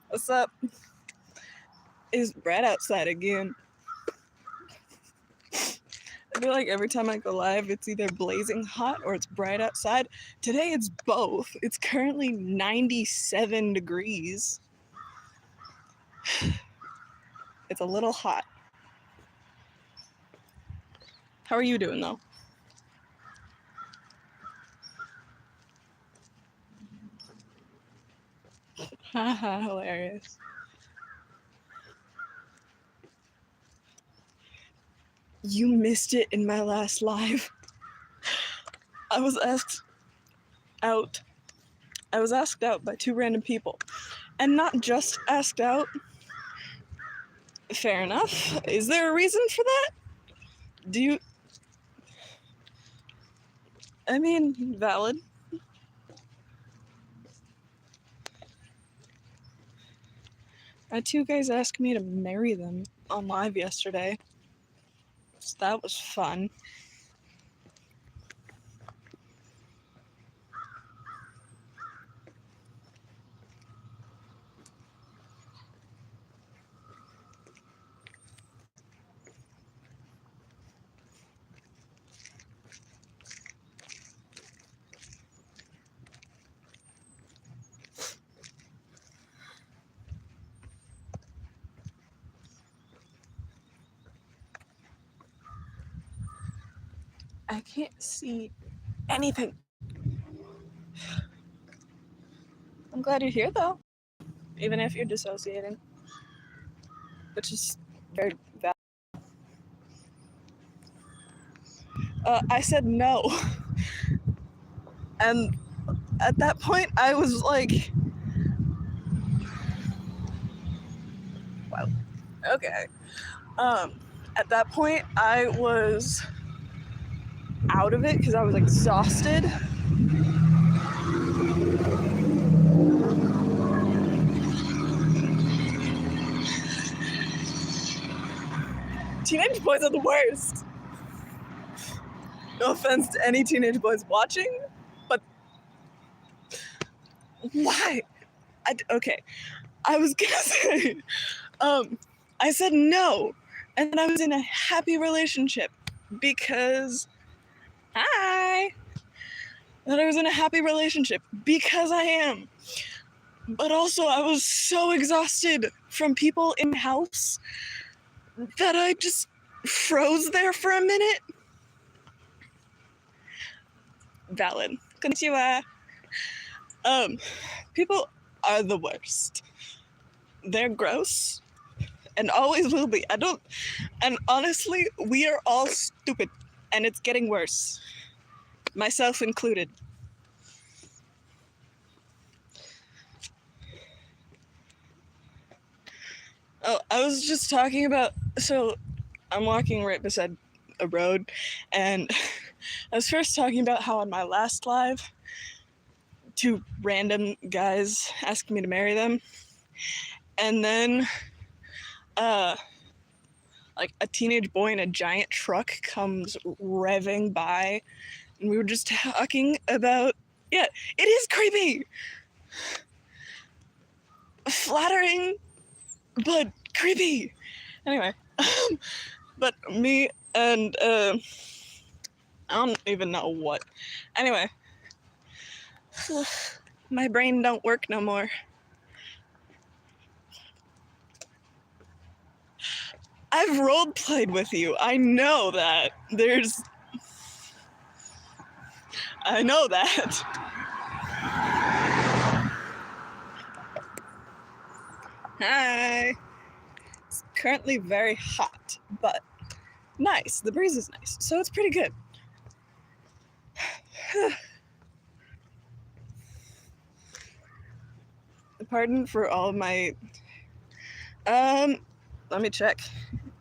What's up? Is Brad outside again? I feel like every time I go live, it's either blazing hot or it's bright outside. Today it's both. It's currently 97 degrees. It's a little hot. How are you doing though? Haha, hilarious. You missed it in my last live. I was asked out by 2 random people. And not just asked out. Fair enough. Is there a reason for that? I mean, valid. I had 2 guys ask me to marry them on live yesterday. So that was fun. I can't see anything. I'm glad you're here though, even if you're dissociating, which is very valid. I said no. And at that point, I was like, wow, okay. At that point, I was out of it because I was exhausted. Teenage boys are the worst. No offense to any teenage boys watching, but why? Okay, I was gonna say, I said no, and then I was in a happy relationship because, hi, that I was in a happy relationship because I am. But also I was so exhausted from people in the house that I just froze there for a minute. Valid. Konnichiwa. People are the worst. They're gross and always will be. And honestly, we are all stupid and it's getting worse. Myself included. Oh, I was just talking about, so I'm walking right beside a road, and I was first talking about how on my last live, 2 random guys asked me to marry them, and then like a teenage boy in a giant truck comes revving by, and we were just talking about, yeah, it is creepy, flattering, but creepy. Anyway, but me and I don't even know what. Anyway, my brain don't work no more. I've role played with you. I know that. I know that. Hi. It's currently very hot, but nice. The breeze is nice, so it's pretty good. Pardon for all of my... let me check.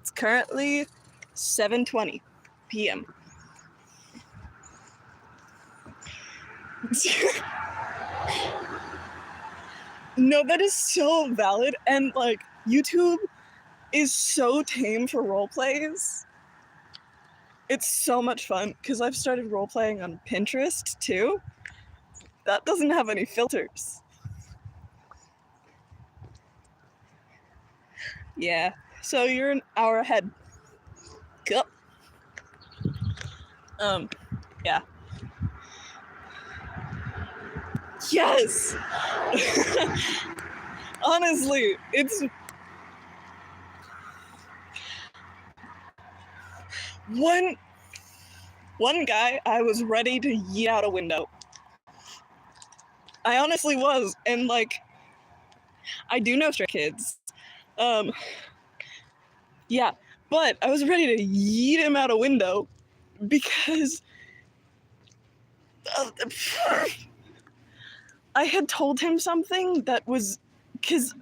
It's currently 7:20 p.m. No, that is so valid, and like YouTube is so tame for role plays. It's so much fun because I've started role playing on Pinterest too. That doesn't have any filters. Yeah, so you're an hour ahead. Cool. Yeah. Yes! Honestly, it's one guy I was ready to yeet out a window. I honestly was, and like, I do know Stray Kids. Yeah, but I was ready to yeet him out a window because I had told him something that was, because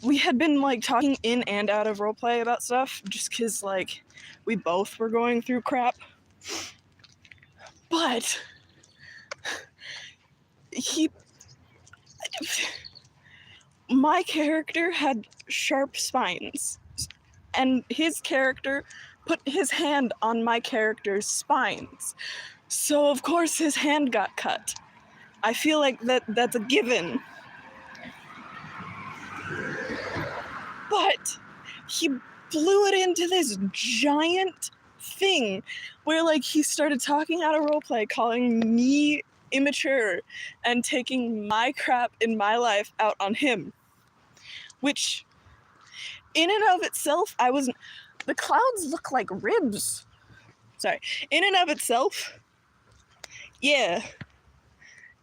we had been like talking in and out of roleplay about stuff, just because like we both were going through crap. But my character had sharp spines, and his character put his hand on my character's spines. So of course his hand got cut. I feel like that's a given. But he blew it into this giant thing where like he started talking out of roleplay, calling me immature and taking my crap in my life out on him. Which in and of itself, the clouds look like ribs. Sorry. In and of itself, yeah,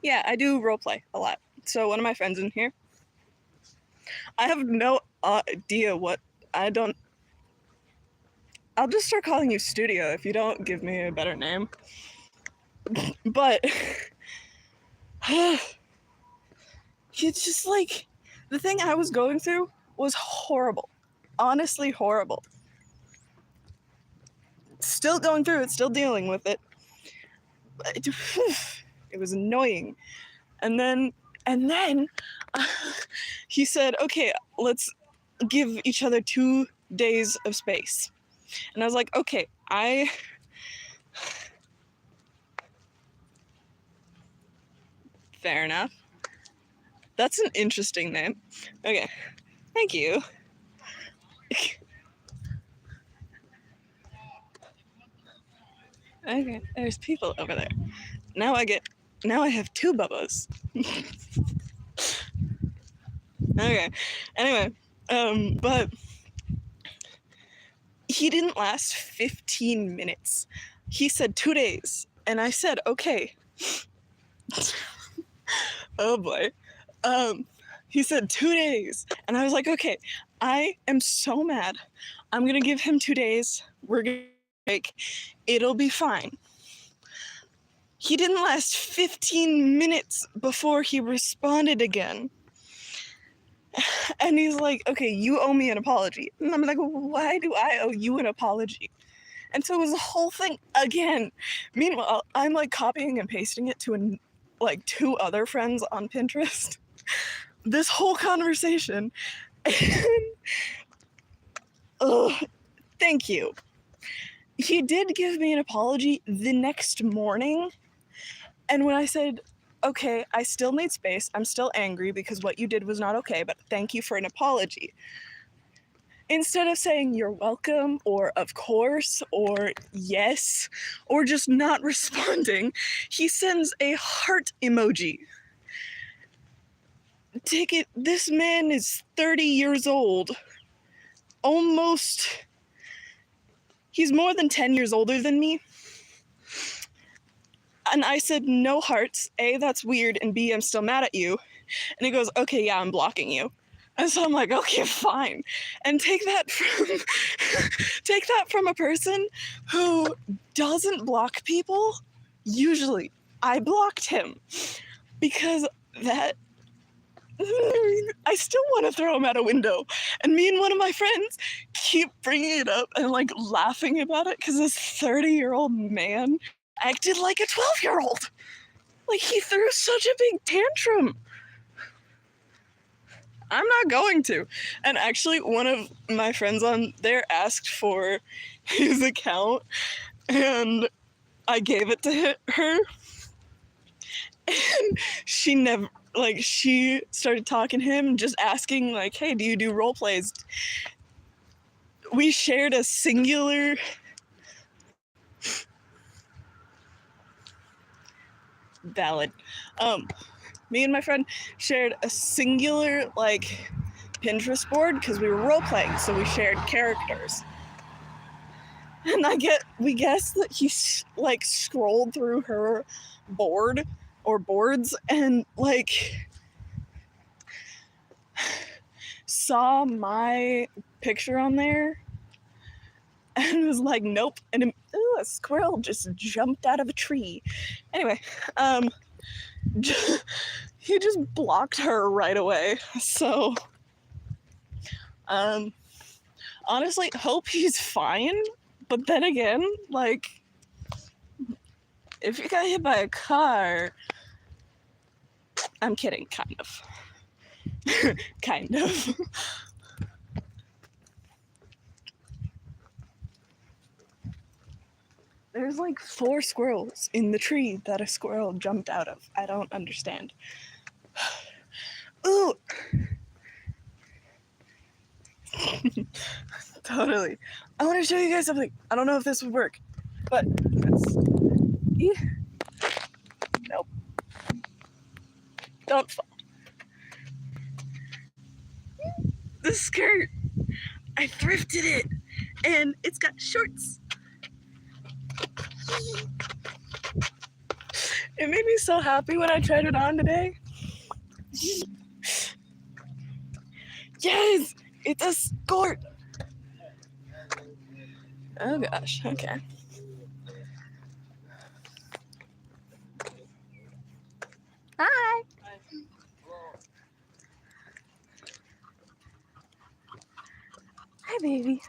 I do roleplay a lot. So one of my friends in here, I have no idea what, I'll just start calling you Studio if you don't give me a better name. But it's just like, the thing I was going through was horrible. Honestly horrible. Still going through it, still dealing with it. It was annoying. And then he said, okay, let's give each other 2 days of space. And I was like, okay, fair enough. That's an interesting name. Okay, thank you. Okay, there's people over there. Now I have 2 Bubbas. Okay, anyway, but he didn't last 15 minutes. He said 2 days, and I said, okay. Oh boy. He said 2 days, and I was like, okay, I am so mad. I'm gonna give him 2 days. We're gonna break. It'll be fine. He didn't last 15 minutes before he responded again. And he's like, okay, you owe me an apology. And I'm like, why do I owe you an apology? And so it was a whole thing again. Meanwhile, I'm like copying and pasting it to like 2 other friends on Pinterest. This whole conversation. Thank you. He did give me an apology the next morning. And when I said, okay, I still need space, I'm still angry because what you did was not okay, but thank you for an apology. Instead of saying you're welcome, or of course, or yes, or just not responding, he sends a heart emoji. Take it, this man is 30 years old. He's more than 10 years older than me. And I said, no hearts. A, that's weird, and B, I'm still mad at you. And he goes, okay, yeah, I'm blocking you. And so I'm like, okay, fine. And take that from a person who doesn't block people. Usually, I blocked him because I still want to throw him out a window. And me and one of my friends keep bringing it up and like laughing about it because this 30-year-old man acted like a 12-year-old. Like, he threw such a big tantrum. I'm not going to. And actually, one of my friends on there asked for his account, and I gave it to her, and she never, like, she started talking to him, just asking, like, hey, do you do role plays? We shared a singular valid. Me and my friend shared a singular, like, Pinterest board because we were role playing, so we shared characters. And we guessed that he like scrolled through her board or boards and like saw my picture on there and was like, nope. And a squirrel just jumped out of a tree. Anyway, he just blocked her right away. So, honestly, hope he's fine. But then again, like, if you got hit by a car, I'm kidding, kind of. Kind of. There's like 4 squirrels in the tree that a squirrel jumped out of. I don't understand. Ooh! Totally. I want to show you guys something. I don't know if this would work, but it's... Nope. Don't fall. The skirt. I thrifted it, and it's got shorts. It made me so happy when I tried it on today. Yes, it's a skirt. Oh gosh, okay. Hi. Hi, baby.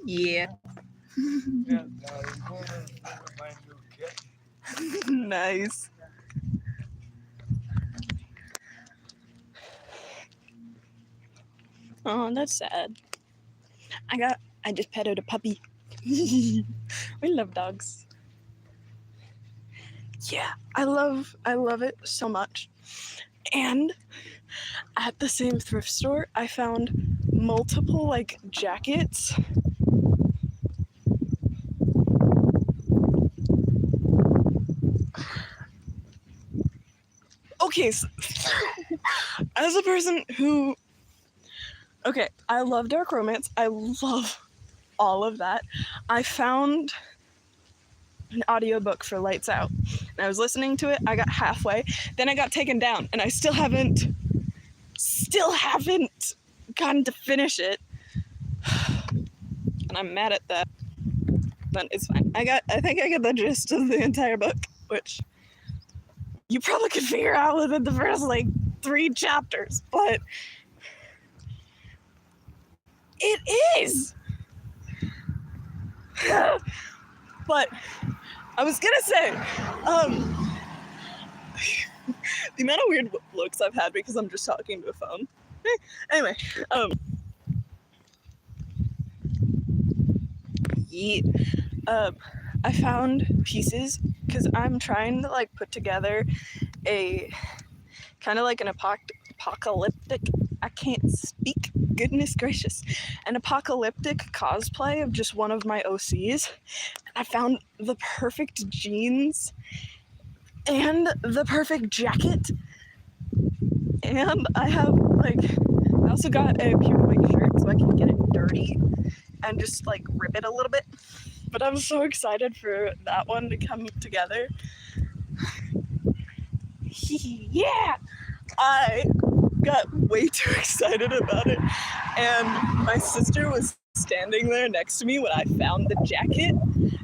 Yeah. Nice. Oh, that's sad. I just petted a puppy. We love dogs. Yeah, I love it so much. And at the same thrift store, I found multiple like jackets. Okay, so, as a person who... Okay, I love dark romance. I love all of that. I found an audiobook for Lights Out, and I was listening to it. I got halfway, then I got taken down, and I still haven't gotten to finish it. And I'm mad at that, but it's fine. I think I got the gist of the entire book, which you probably could figure out within the first like 3 chapters, but it is. But I was gonna say, the amount of weird looks I've had because I'm just talking to a phone. Anyway, I found pieces because I'm trying to like put together a kind of like an apocalyptic, I can't speak, goodness gracious, an apocalyptic cosplay of just one of my OCs. I found the perfect jeans and the perfect jacket, and I also got a pure white shirt so I can get it dirty and just like rip it a little bit. But I'm so excited for that one to come together. Yeah! I got way too excited about it, and my sister was standing there next to me when I found the jacket,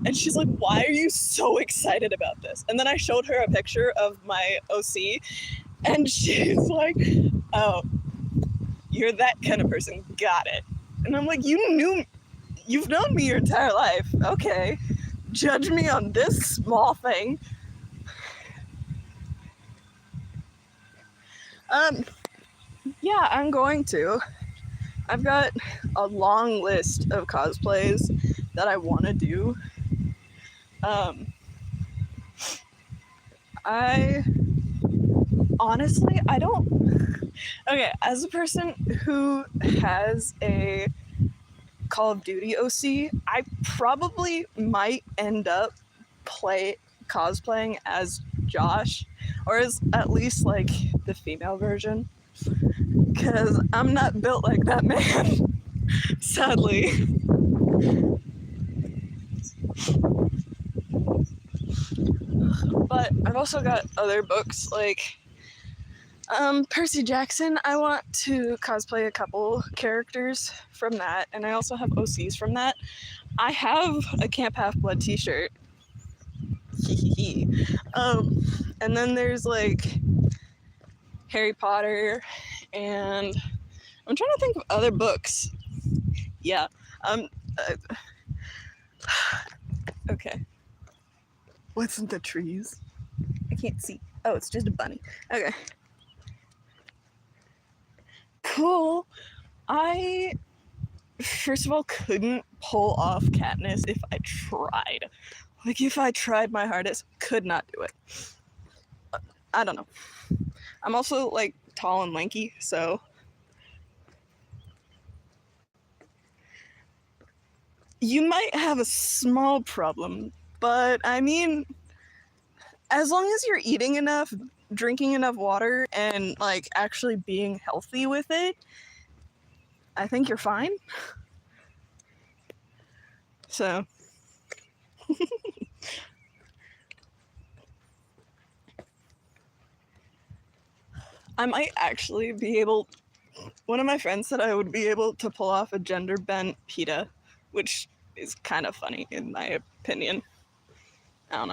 and she's like, why are you so excited about this? And then I showed her a picture of my OC, and she's like, oh, you're that kind of person, got it. And I'm like, you've known me your entire life, okay, judge me on this small thing. Yeah, I'm going to. I've got a long list of cosplays that I want to do. I honestly, I don't. Okay, as a person who has a Call of Duty OC, I probably might end up cosplaying as Josh, or as at least like the female version, because I'm not built like that man, sadly. But I've also got other books like Percy Jackson. I want to cosplay a couple characters from that, and I also have OCs from that. I have a Camp Half-Blood t-shirt. And then there's like Harry Potter, and I'm trying to think of other books. Yeah. Okay. What's in the trees? I can't see. Oh, it's just a bunny. Okay. Cool. I, first of all, couldn't pull off Katniss if I tried. Like, if I tried my hardest, could not do it. I don't know. I'm also, like, tall and lanky, so... You might have a small problem, but I mean, as long as you're eating enough, drinking enough water, and, like, actually being healthy with it, I think you're fine. So... I might actually be able... One of my friends said I would be able to pull off a gender-bent PETA, which is kind of funny in my opinion. I don't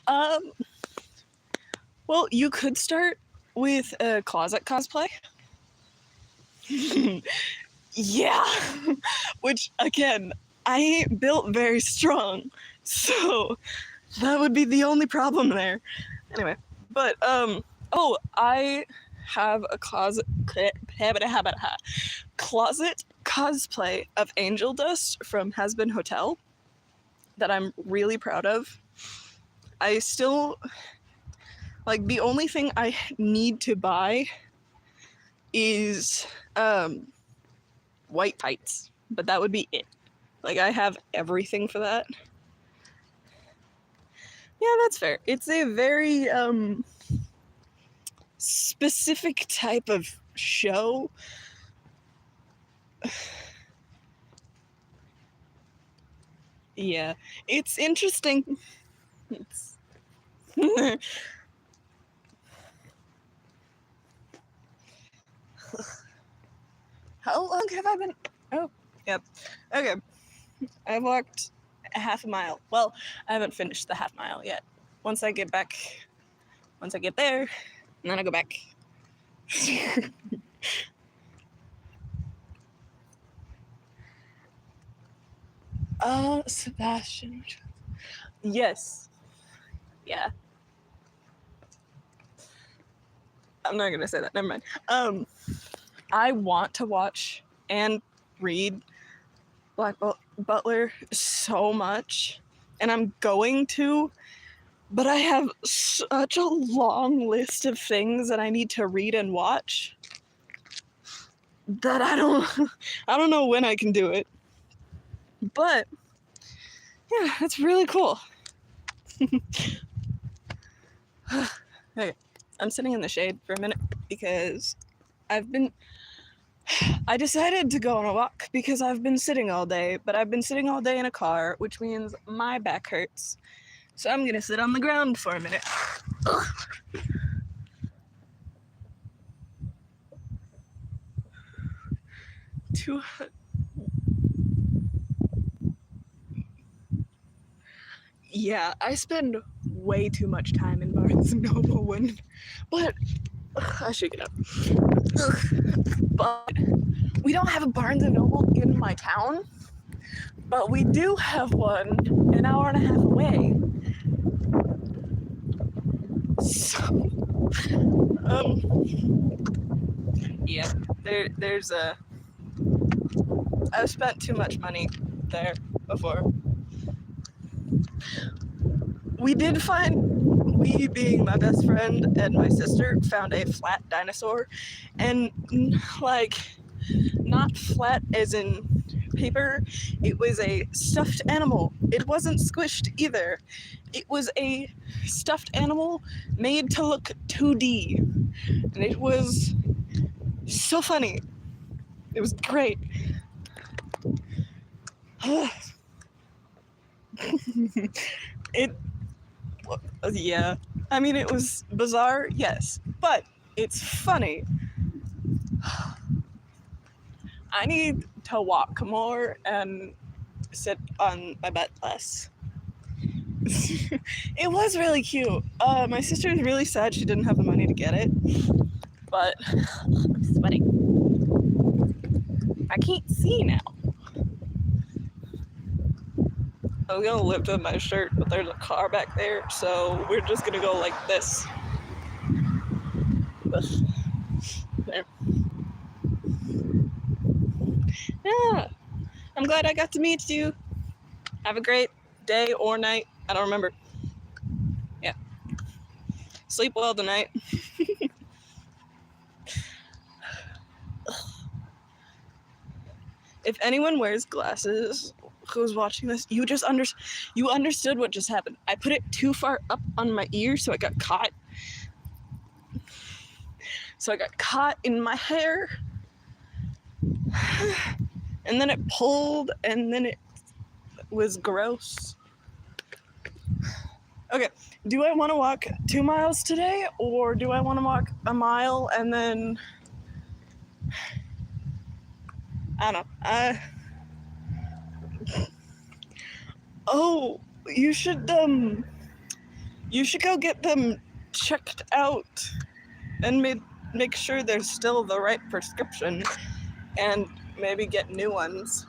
know. Well, you could start with a closet cosplay. Yeah. Which, again, I ain't built very strong, so that would be the only problem there. Anyway, but, oh, I have a closet cosplay of Angel Dust from Has Been Hotel that I'm really proud of. I still, like, the only thing I need to buy is white tights, but that would be it. Like, I have everything for that. Yeah, that's fair. It's a very specific type of show. Yeah, it's interesting. It's How long have I been? Oh, yep. Okay. I've walked a half a mile. Well, I haven't finished the half mile yet. Once I get there, and then I go back. Sebastian. Yes. Yeah. I'm not gonna say that. Never mind. I want to watch and read Black Butler so much, and I'm going to, but I have such a long list of things that I need to read and watch that I don't know when I can do it. But yeah, it's really cool. Okay, I'm sitting in the shade for a minute because I decided to go on a walk because I've been sitting all day, but I've been sitting all day in a car, which means my back hurts. So I'm gonna sit on the ground for a minute. Yeah, I spend way too much time in Barnes & Noble but I should get up. But we don't have a Barnes & Noble in my town, but we do have one an hour and a half away. So, yeah, there's a. I've spent too much money there before. We did find, we being my best friend and my sister, found a flat dinosaur, and like, not flat as in paper, it was a stuffed animal. It wasn't squished either. It was a stuffed animal made to look 2D, and it was so funny. It was great. It, yeah, I mean, it was bizarre, yes, but it's funny. I need to walk more and sit on my butt less. It was really cute. My sister was really sad she didn't have the money to get it, but I'm sweating. I can't see now. I was gonna lift up my shirt, but there's a car back there, so we're just gonna go like this. There. Yeah, I'm glad I got to meet you. Have a great day or night. I don't remember. Yeah. Sleep well tonight. If anyone wears glasses who's watching this, you understood what just happened. I put it too far up on my ear, so it got caught. So I got caught in my hair, and then it pulled, and then it was gross. Okay, do I want to walk 2 miles today, or do I want to walk a mile and then, I don't know. Oh, you should go get them checked out and make sure they're still the right prescription, and maybe get new ones.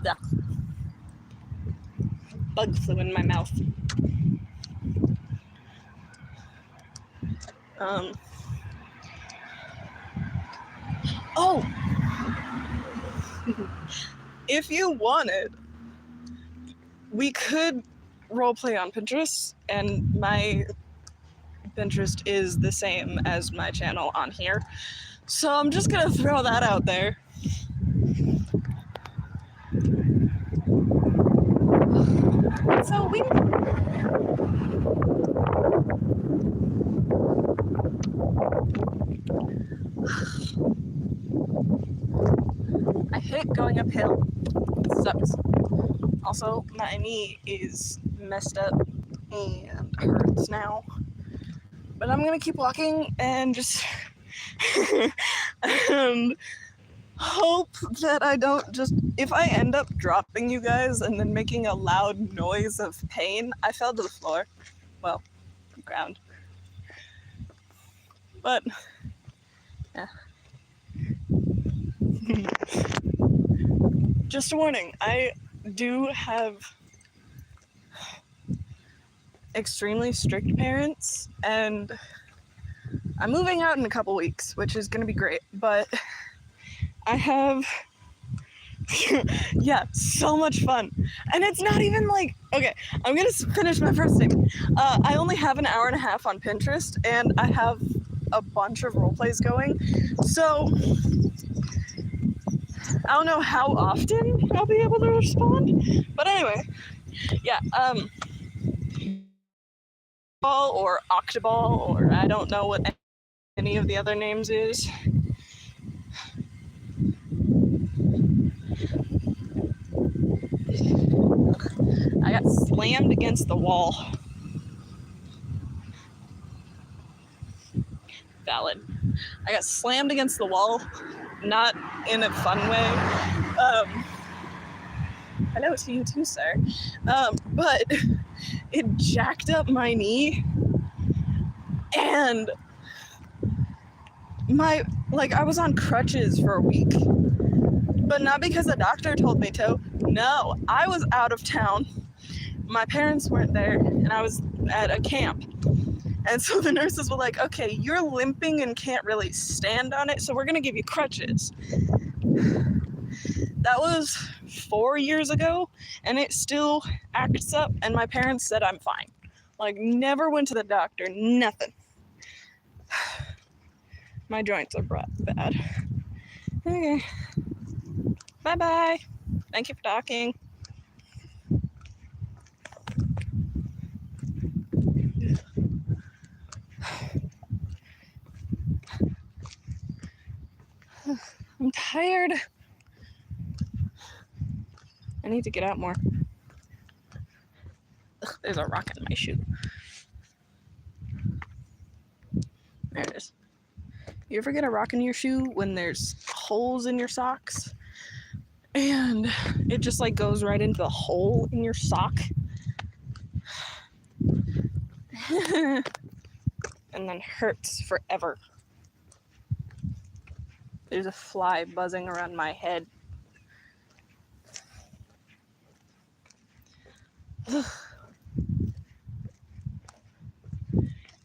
Yeah. Bug flew in my mouth. Oh! If you wanted, we could roleplay on Pinterest, and my Pinterest is the same as my channel on here. So I'm just gonna throw that out there. So I hate going uphill. It sucks. Also, my knee is messed up and hurts now. But I'm gonna keep walking and just and hope that I don't just, if I end up dropping you guys and then making a loud noise of pain, I fell to the floor. Well, the ground. But, yeah. Just a warning, I do have extremely strict parents, and I'm moving out in a couple weeks, which is gonna be great, but I have yeah, so much fun. And it's not even like, okay, I'm gonna finish my first statement. I only have an hour and a half on Pinterest, and I have a bunch of role plays going, so I don't know how often I'll be able to respond, but anyway, yeah, ball or octoball, or I don't know what any of the other names is. I got slammed against the wall. Valid. I got slammed against the wall, not in a fun way. Hello to you too, sir. But it jacked up my knee, and I was on crutches for a week, But not because the doctor told me to. No, I was out of town. My parents weren't there, and I was at a camp. And so the nurses were like, okay, you're limping and can't really stand on it, so we're going to give you crutches. That was 4 years ago, and it still acts up, and my parents said I'm fine. Like, never went to the doctor, nothing. My joints are bad. Okay. Bye-bye. Thank you for talking. I'm tired. I need to get out more. Ugh, there's a rock in my shoe. There it is. You ever get a rock in your shoe when there's holes in your socks? And it just like goes right into the hole in your sock. And then hurts forever. There's a fly buzzing around my head.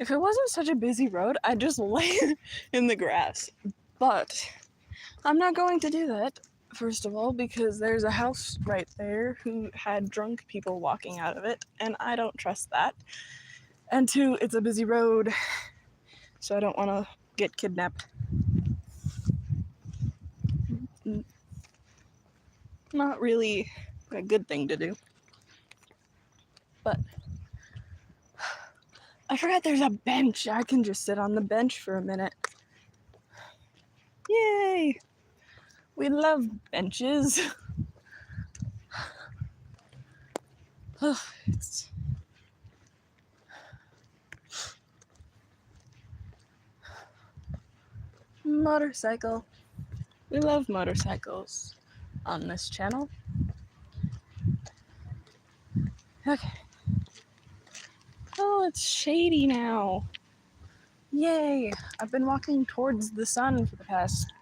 If it wasn't such a busy road, I'd just lay in the grass. But I'm not going to do that, first of all, because there's a house right there who had drunk people walking out of it, and I don't trust that. And two, it's a busy road, so I don't want to get kidnapped. Not really a good thing to do. But I forgot there's a bench. I can just sit on the bench for a minute. Yay! We love benches. It's motorcycle. We love motorcycles on this channel. Okay. Oh, it's shady now. Yay! I've been walking towards the sun for the past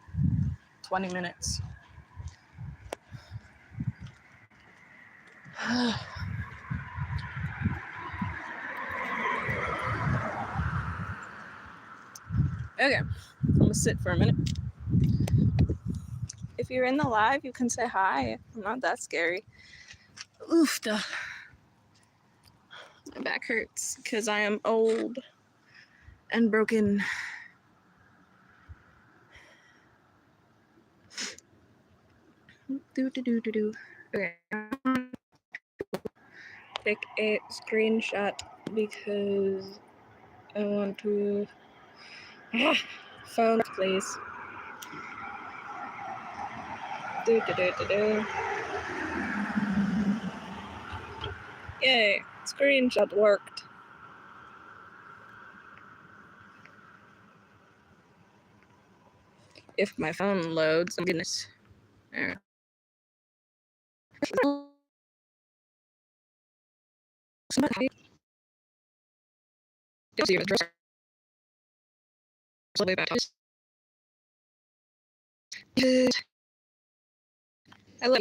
20 minutes. Okay, I'm gonna sit for a minute. If you're in the live, you can say hi. I'm not that scary. Oof, my back hurts because I am old and broken. Okay. Take a screenshot because I want to. Phone, please. Yay! Screenshot worked. If my phone loads, oh goodness. There. I love.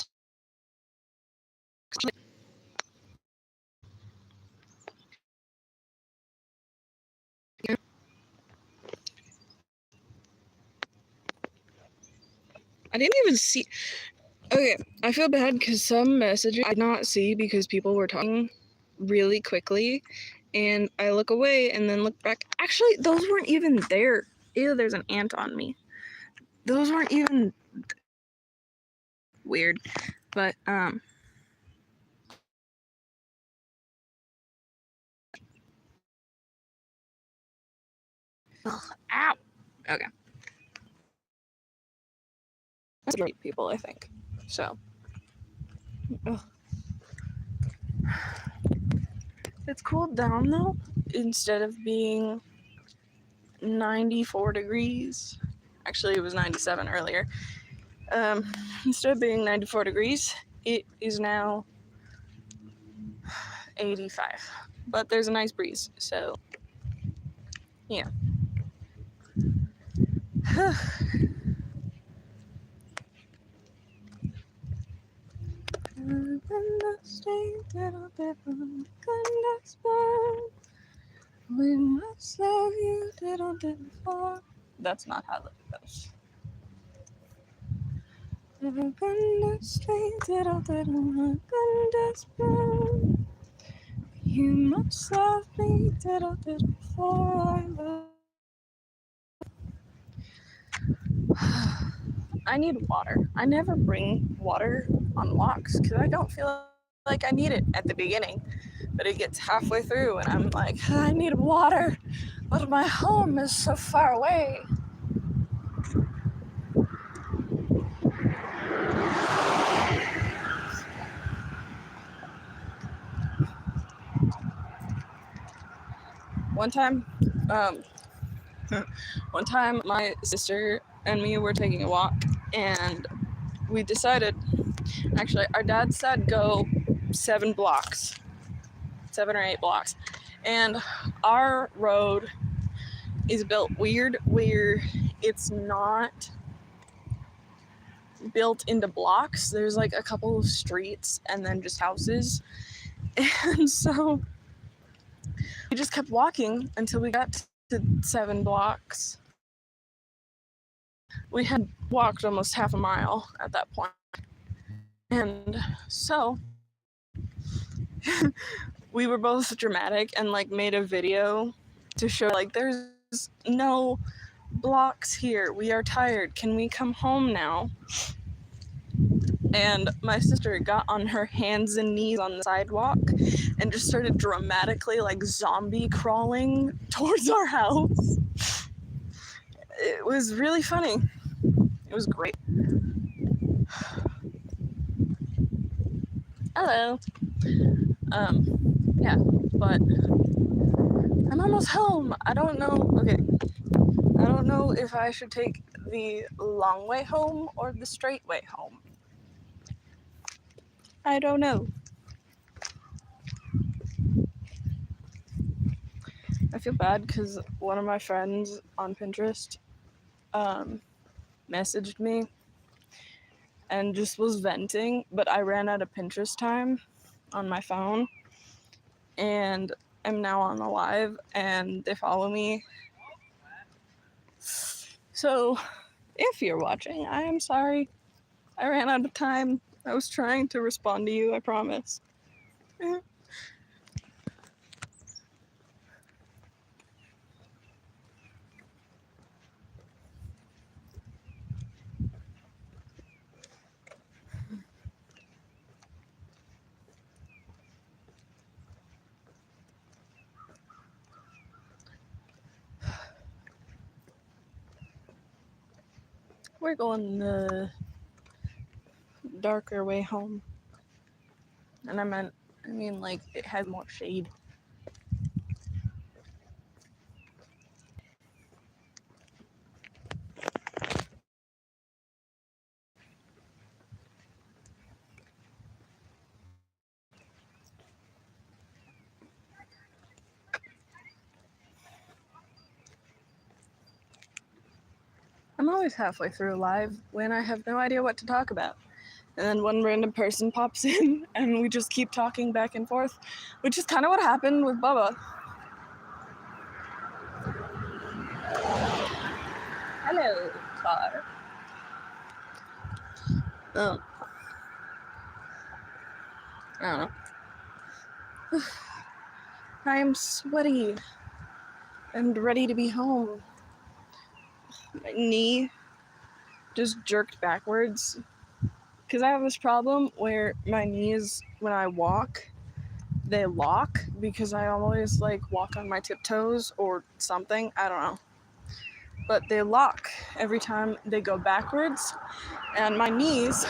I didn't even see. Okay, I feel bad because some messages I did not see because people were talking really quickly, and I look away and then look back. Actually, those weren't even there. Ew, there's an ant on me. Those weren't even weird, but Ugh, ow. Okay. That's great people, I think. So. Ugh. It's cooled down though. Instead of being 94 degrees, actually it was 97 earlier. Instead of being 94 degrees, it is now 85. But there's a nice breeze, so yeah. We must love you, diddle diddle for. That's not how that goes. You must love me, diddle diddle for I love. I need water. I never bring water on walks because I don't feel like I need it at the beginning. But it gets halfway through and I'm like, I need water, but my home is so far away. One time my sister and me were taking a walk and we decided, actually our dad said go 7 or 8 blocks, and our road is built weird where it's not built into blocks. There's like a couple of streets and then just houses, and so we just kept walking until we got to 7 blocks. We had walked almost half a mile at that point. And so we were both dramatic and like made a video to show like there's no blocks here. We are tired. Can we come home now? And my sister got on her hands and knees on the sidewalk and just started dramatically like zombie crawling towards our house. It was really funny. It was great. Hello. Yeah, but I'm almost home. I don't know. Okay. I don't know if I should take the long way home or the straight way home. I don't know. I feel bad because one of my friends on Pinterest messaged me and just was venting, but I ran out of Pinterest time on my phone and I'm now on a live and they follow me. So if you're watching, I am sorry. I ran out of time. I was trying to respond to you, I promise. We're going the darker way home. And I mean like it has more shade. I'm always halfway through a live when I have no idea what to talk about. And then one random person pops in and we just keep talking back and forth, which is kind of what happened with Bubba. Hello, car. Oh. I don't know. I am sweaty and ready to be home. My knee just jerked backwards because I have this problem where my knees, when I walk, they lock because I always like walk on my tiptoes or something. I don't know. But they lock every time they go backwards. And my knees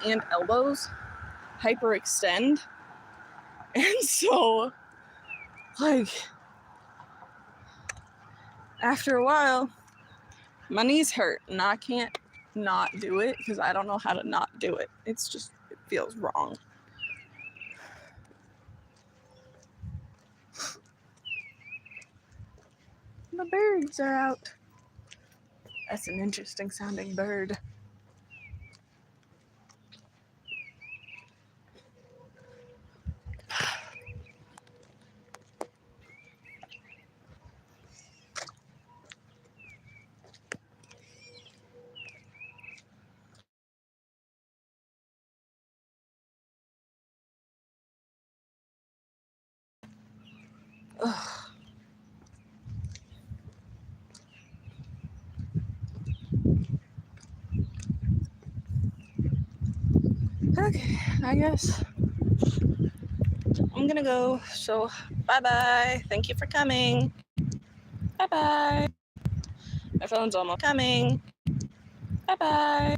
and elbows hyperextend. And so, like, after a while, my knees hurt and I can't not do it because I don't know how to not do it. It's just, it feels wrong. The birds are out. That's an interesting sounding bird. Ugh. Okay, I guess I'm gonna go. So, bye bye. Thank you for coming. Bye bye. My phone's almost coming. Bye bye.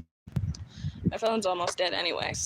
My phone's almost dead anyway.